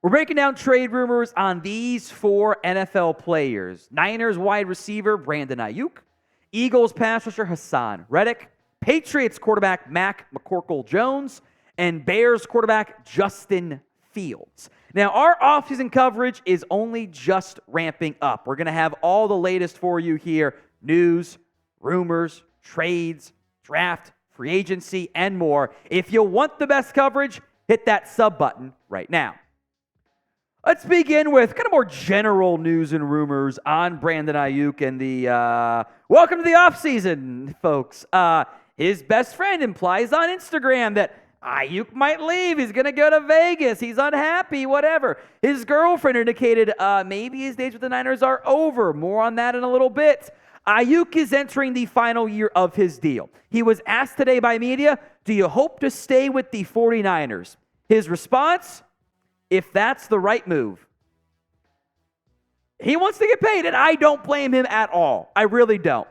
We're breaking down trade rumors on these 4 NFL players. Niners wide receiver Brandon Aiyuk, Eagles pass rusher Haason Reddick, Patriots quarterback Mac McCorkle-Jones, and Bears quarterback Justin Fields. Now, our offseason coverage is only just ramping up. We're going to have all the latest for you here. News, rumors, trades, draft, free agency, and more. If you want the best coverage, hit that sub button right now. Let's begin with kind of more general news and rumors on Brandon Aiyuk and the welcome to the offseason, folks. His best friend implies on Instagram that Aiyuk might leave. He's going to go to Vegas. He's unhappy, whatever. His girlfriend indicated maybe his days with the Niners are over. More on that in a little bit. Aiyuk is entering the final year of his deal. He was asked today by media, do you hope to stay with the 49ers? His response, if that's the right move. He wants to get paid, and I don't blame him at all. I really don't.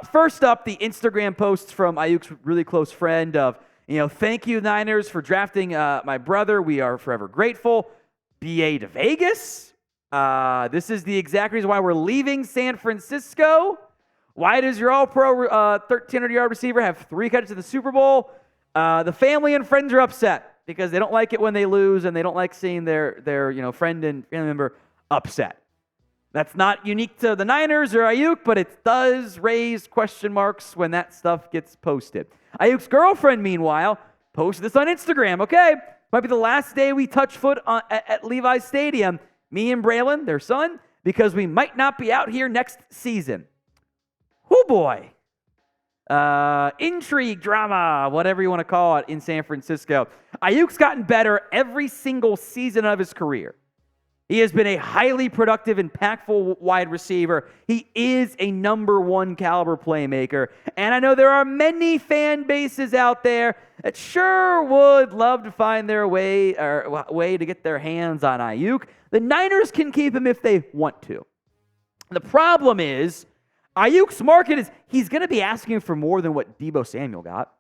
First up, the Instagram posts from Aiyuk's really close friend of, thank you, Niners, for drafting my brother. We are forever grateful. BA to Vegas. This is the exact reason why we're leaving San Francisco. Why does your all-pro 1,300-yard receiver have 3 catches in the Super Bowl? The family and friends are upset because they don't like it when they lose, and they don't like seeing their friend and family member upset. That's not unique to the Niners or Aiyuk, but it does raise question marks when that stuff gets posted. Aiyuk's girlfriend, meanwhile, posted this on Instagram. Okay, might be the last day we touch foot at Levi's Stadium, me and Braylon, their son, because we might not be out here next season. Oh boy. Intrigue, drama, whatever you want to call it in San Francisco. Aiyuk's gotten better every single season of his career. He has been a highly productive, impactful wide receiver. He is a number 1 caliber playmaker. And I know there are many fan bases out there that sure would love to find their way to get their hands on Aiyuk. The Niners can keep him if they want to. The problem is, Aiyuk's market is he's going to be asking for more than what Deebo Samuel got.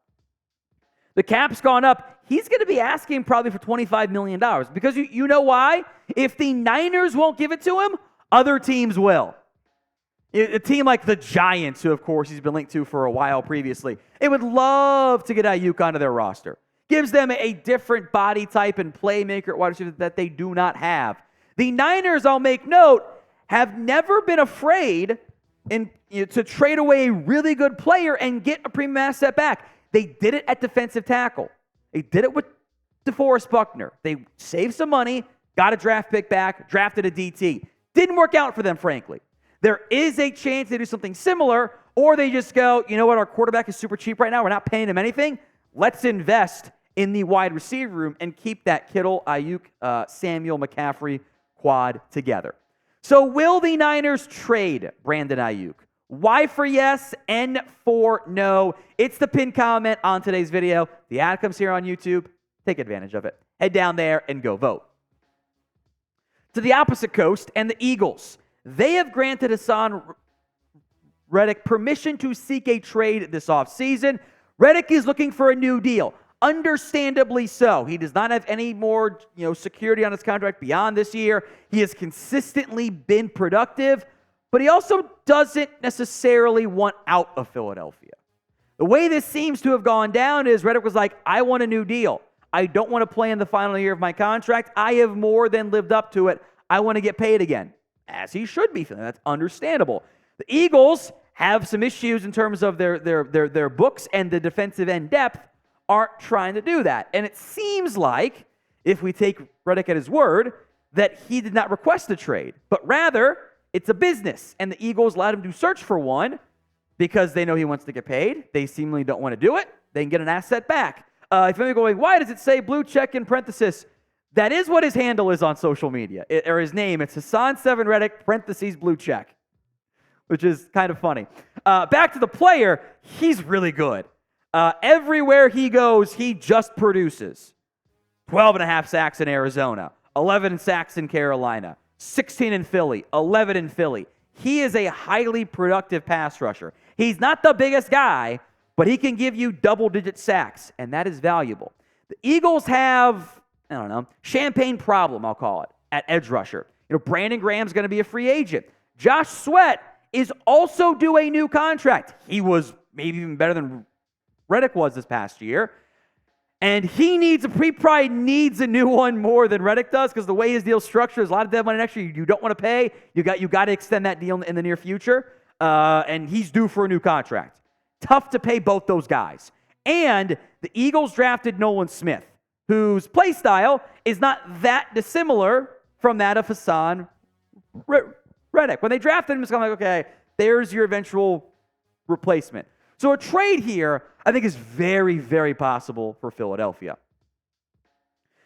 The cap's gone up. He's going to be asking probably for $25 million because you know why? If the Niners won't give it to him, other teams will. A team like the Giants, who of course he's been linked to for a while previously, they would love to get Aiyuk onto their roster. Gives them a different body type and playmaker at wide receiver that they do not have. The Niners, I'll make note, have never been afraid to trade away a really good player and get a premium asset back. They did it at defensive tackle. They did it with DeForest Buckner. They saved some money, got a draft pick back, drafted a DT. Didn't work out for them, frankly. There is a chance they do something similar, or they just go, you know what, our quarterback is super cheap right now. We're not paying him anything. Let's invest in the wide receiver room and keep that Kittle, Aiyuk, Samuel, McCaffrey quad together. So will the Niners trade Brandon Aiyuk? Y for yes, N for no. It's the pinned comment on today's video. The ad comes here on YouTube. Take advantage of it. Head down there and go vote. To the opposite coast, and the Eagles. They have granted Haason Reddick permission to seek a trade this offseason. Reddick is looking for a new deal. Understandably so. He does not have any more, security on his contract beyond this year. He has consistently been productive, but he also doesn't necessarily want out of Philadelphia. The way this seems to have gone down is Reddick was like, I want a new deal. I don't want to play in the final year of my contract. I have more than lived up to it. I want to get paid again, as he should be feeling. That's understandable. The Eagles have some issues in terms of their books, and the defensive end depth aren't trying to do that. And it seems like, if we take Reddick at his word, that he did not request a trade, but rather it's a business, and the Eagles allowed him to search for one because they know he wants to get paid. They seemingly don't want to do it. They can get an asset back. If you're going, why does it say blue check in parenthesis? That is what his handle is on social media, or his name. It's Haason Reddick, parentheses, blue check, which is kind of funny. Back to the player, he's really good. Everywhere he goes, he just produces. 12.5 sacks in Arizona, 11 sacks in Carolina, 16 in Philly, 11 in Philly. He is a highly productive pass rusher. He's not the biggest guy, but he can give you double-digit sacks, and that is valuable. The Eagles have, champagne problem, I'll call it. at edge rusher. Brandon Graham's going to be a free agent. Josh Sweat is also due a new contract. He was maybe even better than Reddick was this past year. And he probably needs a new one more than Reddick does, because the way his deal's structured is a lot of dead money next year you don't want to pay. You got to extend that deal in the near future. And he's due for a new contract. Tough to pay both those guys. And the Eagles drafted Nolan Smith, whose play style is not that dissimilar from that of Haason Reddick. When they drafted him, it's kind of like, okay, there's your eventual replacement. So a trade here, I think, is very, very possible for Philadelphia.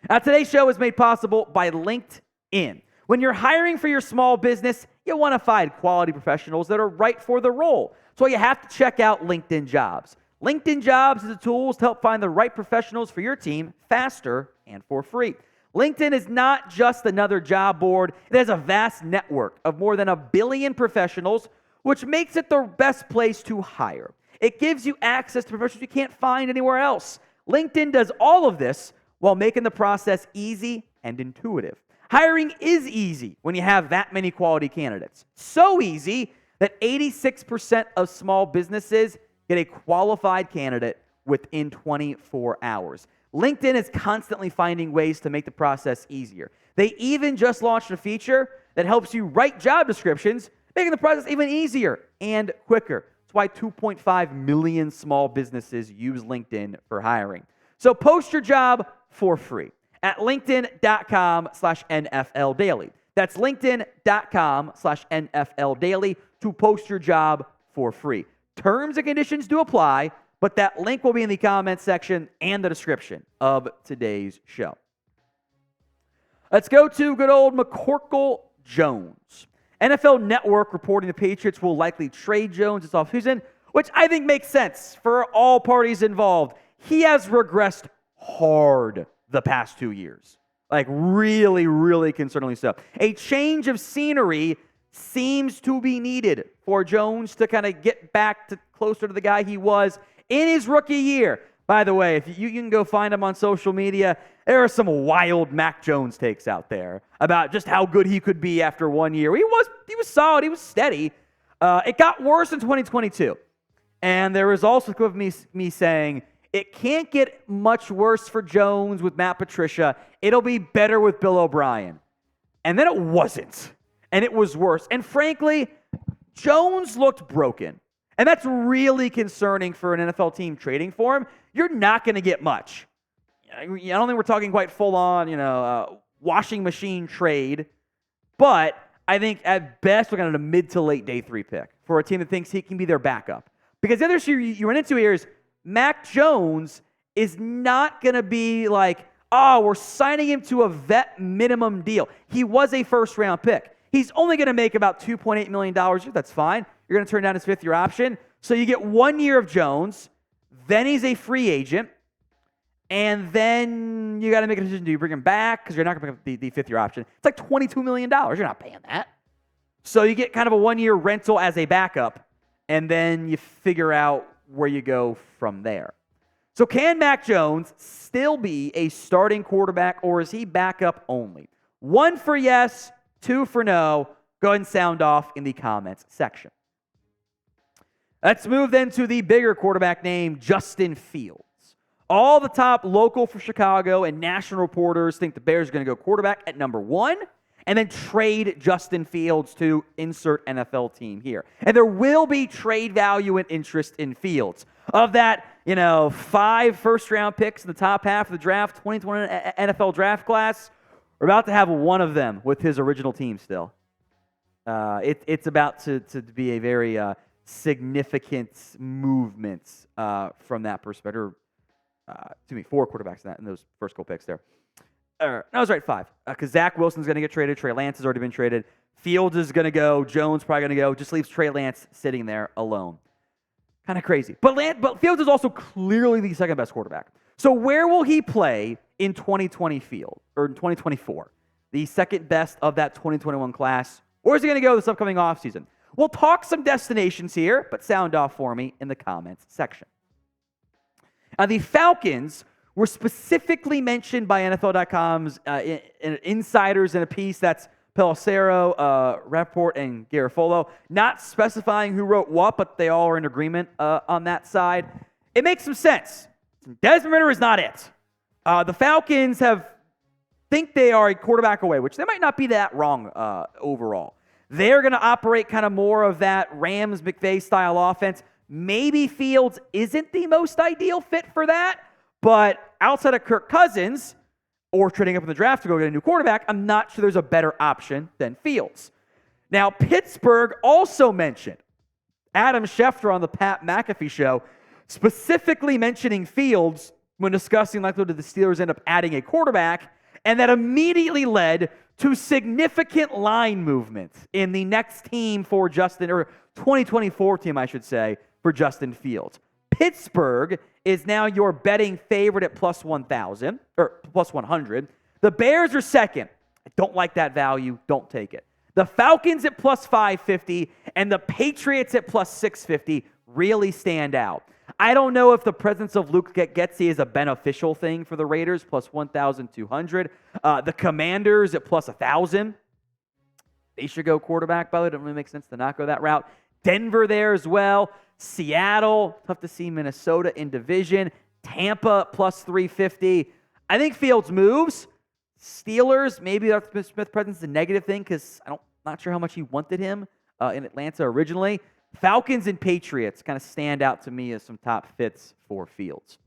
Now, today's show is made possible by LinkedIn. When you're hiring for your small business, you want to find quality professionals that are right for the role. So you have to check out LinkedIn Jobs. LinkedIn Jobs is a tool to help find the right professionals for your team faster and for free. LinkedIn is not just another job board. It has a vast network of more than 1 billion professionals, which makes it the best place to hire. It gives you access to professionals you can't find anywhere else. LinkedIn does all of this while making the process easy and intuitive. Hiring is easy when you have that many quality candidates. So easy that 86% of small businesses get a qualified candidate within 24 hours. LinkedIn is constantly finding ways to make the process easier. They even just launched a feature that helps you write job descriptions, making the process even easier and quicker. That's why 2.5 million small businesses use LinkedIn for hiring. So post your job for free at linkedin.com/NFL Daily. That's linkedin.com/NFL Daily to post your job for free. Terms and conditions do apply, but that link will be in the comments section and the description of today's show. Let's go to good old McCorkle Jones. NFL Network reporting the Patriots will likely trade Jones this offseason, which I think makes sense for all parties involved. He has regressed hard the past 2 years. Like really, really concerningly so. A change of scenery seems to be needed for Jones to kind of get back to closer to the guy he was in his rookie year. By the way, if you can go find him on social media, there are some wild Mac Jones takes out there about just how good he could be after 1 year. He was solid. He was steady. It got worse in 2022. And there was also a clip of me saying, it can't get much worse for Jones with Matt Patricia. It'll be better with Bill O'Brien. And then it wasn't. And it was worse. And frankly, Jones looked broken. And that's really concerning for an NFL team trading for him. You're not going to get much. I don't think we're talking quite full-on, washing machine trade. But I think at best we're going to have a mid to late day 3 pick for a team that thinks he can be their backup. Because the other issue you run into here is Mac Jones is not going to be like, we're signing him to a vet minimum deal. He was a first-round pick. He's only going to make about $2.8 million. That's fine. You're going to turn down his 5th-year option. So you get 1 year of Jones. Then he's a free agent. And then you got to make a decision. Do you bring him back? Because you're not going to pick up the 5th-year option. It's like $22 million. You're not paying that. So you get kind of a 1-year rental as a backup. And then you figure out where you go from there. So can Mac Jones still be a starting quarterback, or is he backup only? 1 for yes, 2 for no. Go ahead and sound off in the comments section. Let's move then to the bigger quarterback name, Justin Fields. All the top local for Chicago and national reporters think the Bears are going to go quarterback at number 1 and then trade Justin Fields to insert NFL team here. And there will be trade value and interest in Fields. Of that, 5 first-round picks in the top half of the draft, 2020 NFL draft class, we're about to have one of them with his original team still. It's about to be a very significant movement from that perspective. 4 quarterbacks in those first couple picks there. No, I was right, 5. Because Zach Wilson's going to get traded. Trey Lance has already been traded. Fields is going to go. Jones probably going to go. Just leaves Trey Lance sitting there alone. Kind of crazy. But Fields is also clearly the second best quarterback. So where will he play in 2024? The second best of that 2021 class? Or is he going to go this upcoming offseason? We'll talk some destinations here, but sound off for me in the comments section. Now, the Falcons were specifically mentioned by NFL.com's insiders in a piece that's Pelissero, Rapport, and Garofolo, not specifying who wrote what, but they all are in agreement on that side. It makes some sense. Desmond Ridder is not it. The Falcons think they are a quarterback away, which they might not be that wrong overall. They're going to operate kind of more of that Rams-McVay style offense. Maybe Fields isn't the most ideal fit for that, but outside of Kirk Cousins, or trading up in the draft to go get a new quarterback, I'm not sure there's a better option than Fields. Now, Pittsburgh also mentioned, Adam Schefter on the Pat McAfee show, specifically mentioning Fields when discussing likelihood the Steelers end up adding a quarterback, and that immediately led to significant line movement in the next team for Justin, or 2024 team, I should say, for Justin Fields. Pittsburgh is now your betting favorite at plus 1,000, or plus 100. The Bears are second. I don't like that value. Don't take it. The Falcons at plus 550 and the Patriots at plus 650 really stand out. I don't know if the presence of Luke Getsy is a beneficial thing for the Raiders, plus 1,200. The Commanders at plus 1,000. They should go quarterback, by the way. It doesn't really make sense to not go that route. Denver there as well. Seattle, tough to see Minnesota in division. Tampa plus 350. I think Fields moves. Steelers, maybe Arthur Smith presence is a negative thing because I'm not sure how much he wanted him in Atlanta originally. Falcons and Patriots kind of stand out to me as some top fits for Fields.